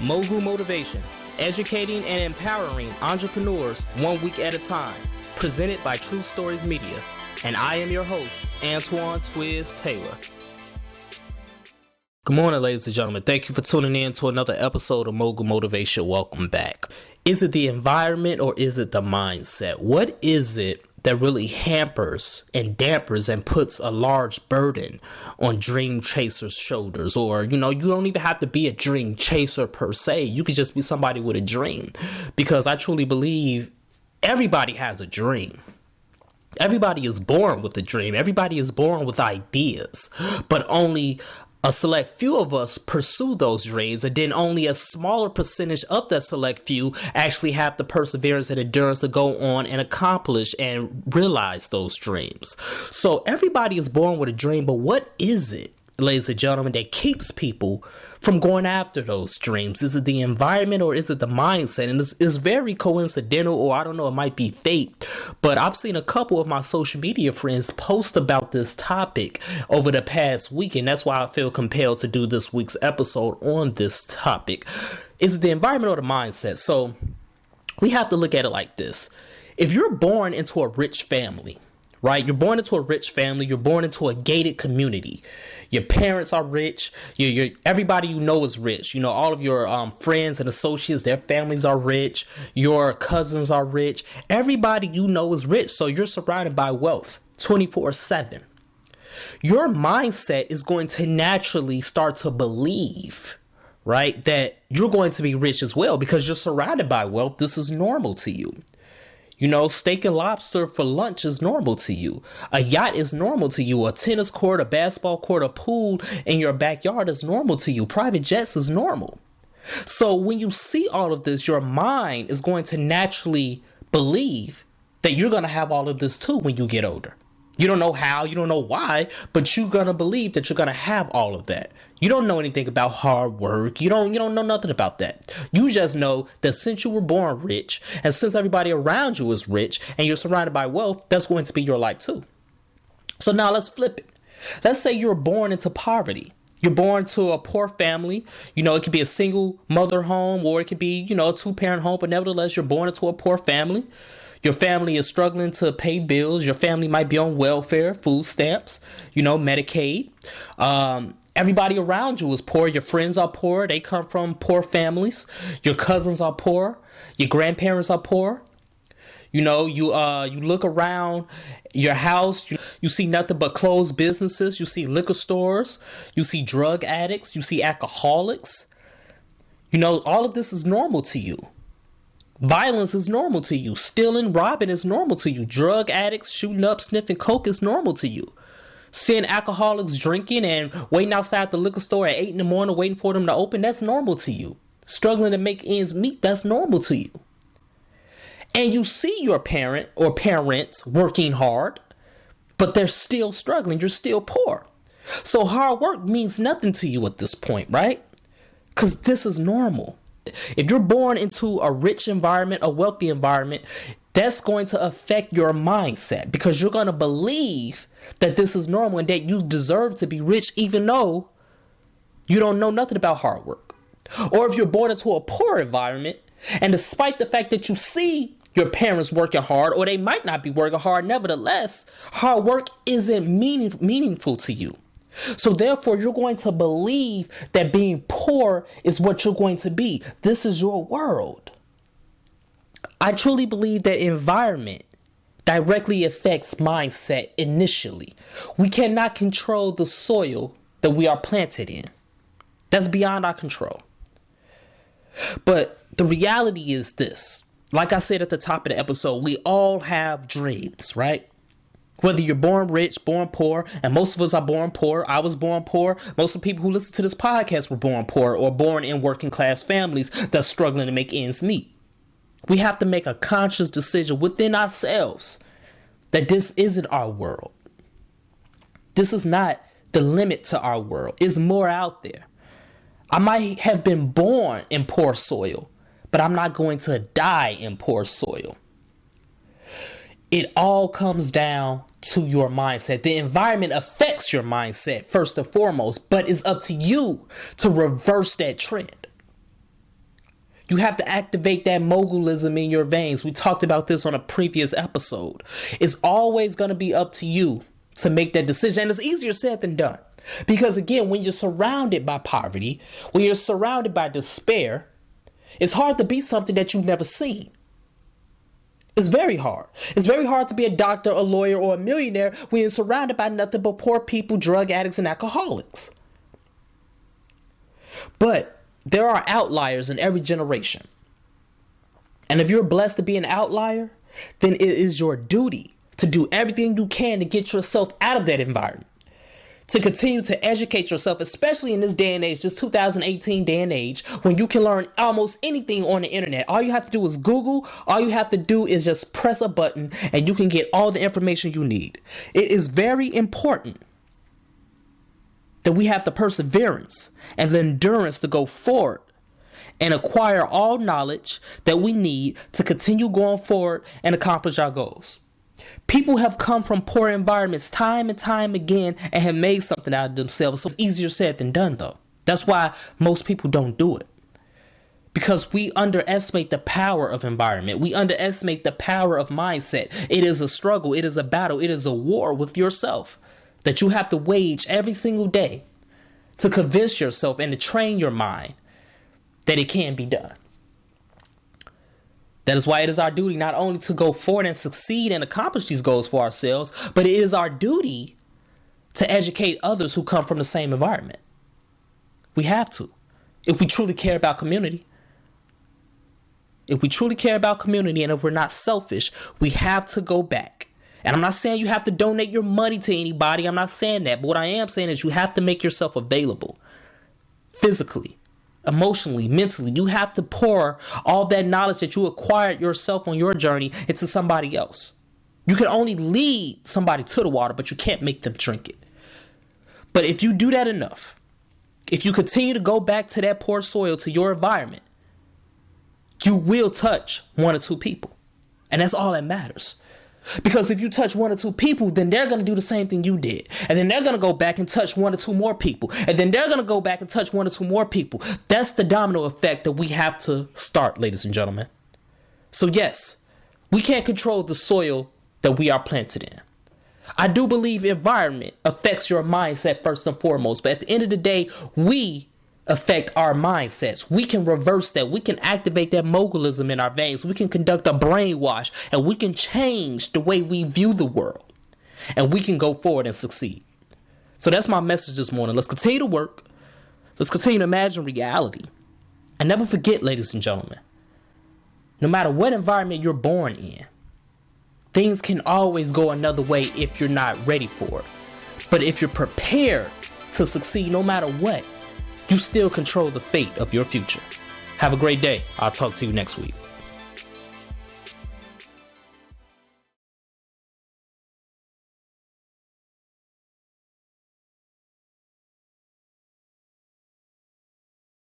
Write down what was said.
Mogul Motivation, educating and empowering entrepreneurs 1 week at a time. Presented by True Stories Media. And I am your host, Antoine Twiz Taylor. Good morning, ladies and gentlemen. Thank you for tuning in to another episode of Mogul Motivation. Welcome back. Is it the environment or is it the mindset? What is it that really hampers and dampers and puts a large burden on dream chasers' shoulders? Or, you don't even have to be a dream chaser per se. You could just be somebody with a dream, because I truly believe everybody has a dream. Everybody is born with a dream. Everybody is born with ideas, but only a select few of us pursue those dreams, and then only a smaller percentage of that select few actually have the perseverance and endurance to go on and accomplish and realize those dreams. So everybody is born with a dream, but what is it, ladies and gentlemen, that keeps people from going after those dreams? Is it the environment or is it the mindset? And it's very coincidental, or I don't know, it might be fate, but I've seen a couple of my social media friends post about this topic over the past week, and that's why I feel compelled to do this week's episode on this topic. Is it the environment or the mindset? So we have to look at it like this. If you're born into a rich family, right? You're born into a rich family. You're born into a gated community. Your parents are rich. Everybody you know is rich. All of your friends and associates, their families are rich. Your cousins are rich. Everybody you know is rich. So you're surrounded by wealth 24/7. Your mindset is going to naturally start to believe, right, that you're going to be rich as well, because you're surrounded by wealth. This is normal to you. Steak and lobster for lunch is normal to you. A yacht is normal to you. A tennis court, a basketball court, a pool in your backyard is normal to you. Private jets is normal. So when you see all of this, your mind is going to naturally believe that you're going to have all of this too when you get older. You don't know how, you don't know why, but you're going to believe that you're going to have all of that. You don't know anything about hard work. You don't know nothing about that. You just know that since you were born rich, and since everybody around you is rich, and you're surrounded by wealth, that's going to be your life too. So now let's flip it. Let's say you're born into poverty. You're born to a poor family. It could be a single mother home, or it could be, a two-parent home, but nevertheless, you're born into a poor family. Your family is struggling to pay bills. Your family might be on welfare, food stamps, Medicaid. Everybody around you is poor. Your friends are poor. They come from poor families. Your cousins are poor. Your grandparents are poor. You look around your house, you see nothing but closed businesses. You see liquor stores. You see drug addicts. You see alcoholics. All of this is normal to you. Violence is normal to you. Stealing, robbing is normal to you. Drug addicts shooting up, sniffing coke is normal to you. Seeing alcoholics drinking and waiting outside the liquor store at 8 a.m, waiting for them to open, that's normal to you. Struggling to make ends meet, that's normal to you. And you see your parent or parents working hard, but they're still struggling. You're still poor. So hard work means nothing to you at this point, right? Because this is normal. If you're born into a rich environment, a wealthy environment, that's going to affect your mindset, because you're going to believe that this is normal and that you deserve to be rich, even though you don't know nothing about hard work. Or if you're born into a poor environment, and despite the fact that you see your parents working hard, or they might not be working hard, nevertheless, hard work isn't meaningful to you. So therefore, you're going to believe that being poor is what you're going to be. This is your world. I truly believe that environment directly affects mindset initially. We cannot control the soil that we are planted in. That's beyond our control. But the reality is this. Like I said at the top of the episode, we all have dreams, right? Whether you're born rich, born poor, and most of us are born poor. I was born poor. Most of the people who listen to this podcast were born poor, or born in working class families that's struggling to make ends meet. We have to make a conscious decision within ourselves that this isn't our world. This is not the limit to our world. It's more out there. I might have been born in poor soil, but I'm not going to die in poor soil. It all comes down to your mindset. The environment affects your mindset first and foremost, but it's up to you to reverse that trend. You have to activate that mogulism in your veins. We talked about this on a previous episode. It's always going to be up to you to make that decision. And it's easier said than done. Because again, when you're surrounded by poverty, when you're surrounded by despair, it's hard to be something that you've never seen. It's very hard. It's very hard to be a doctor, a lawyer, or a millionaire when you're surrounded by nothing but poor people, drug addicts, and alcoholics. But there are outliers in every generation. And if you're blessed to be an outlier, then it is your duty to do everything you can to get yourself out of that environment. To continue to educate yourself, especially in this day and age, this 2018 day and age, when you can learn almost anything on the internet. All you have to do is Google. All you have to do is just press a button and you can get all the information you need. It is very important that we have the perseverance and the endurance to go forward and acquire all knowledge that we need to continue going forward and accomplish our goals. People have come from poor environments time and time again and have made something out of themselves. So it's easier said than done, though. That's why most people don't do it. Because we underestimate the power of environment. We underestimate the power of mindset. It is a struggle. It is a battle. It is a war with yourself that you have to wage every single day to convince yourself and to train your mind that it can be done. That is why it is our duty not only to go forward and succeed and accomplish these goals for ourselves, but it is our duty to educate others who come from the same environment. We have to, if we truly care about community. If we truly care about community and if we're not selfish, we have to go back. And I'm not saying you have to donate your money to anybody. I'm not saying that. But what I am saying is you have to make yourself available physically, emotionally, mentally. You have to pour all that knowledge that you acquired yourself on your journey into somebody else. You can only lead somebody to the water, but you can't make them drink it. But if you do that enough, if you continue to go back to that poor soil, to your environment, you will touch one or two people. And that's all that matters. Because if you touch one or two people, then they're going to do the same thing you did. And then they're going to go back and touch one or two more people. And then they're going to go back and touch one or two more people. That's the domino effect that we have to start, ladies and gentlemen. So yes, we can't control the soil that we are planted in. I do believe environment affects your mindset first and foremost. But at the end of the day, we affect our mindsets. We can reverse that. We can activate that mogulism in our veins. We can conduct a brainwash and we can change the way we view the world. And we can go forward and succeed. So that's my message this morning. Let's continue to work. Let's continue to imagine reality. And never forget, ladies and gentlemen, no matter what environment you're born in, things can always go another way if you're not ready for it. But if you're prepared to succeed no matter what, you still control the fate of your future. Have a great day. I'll talk to you next week.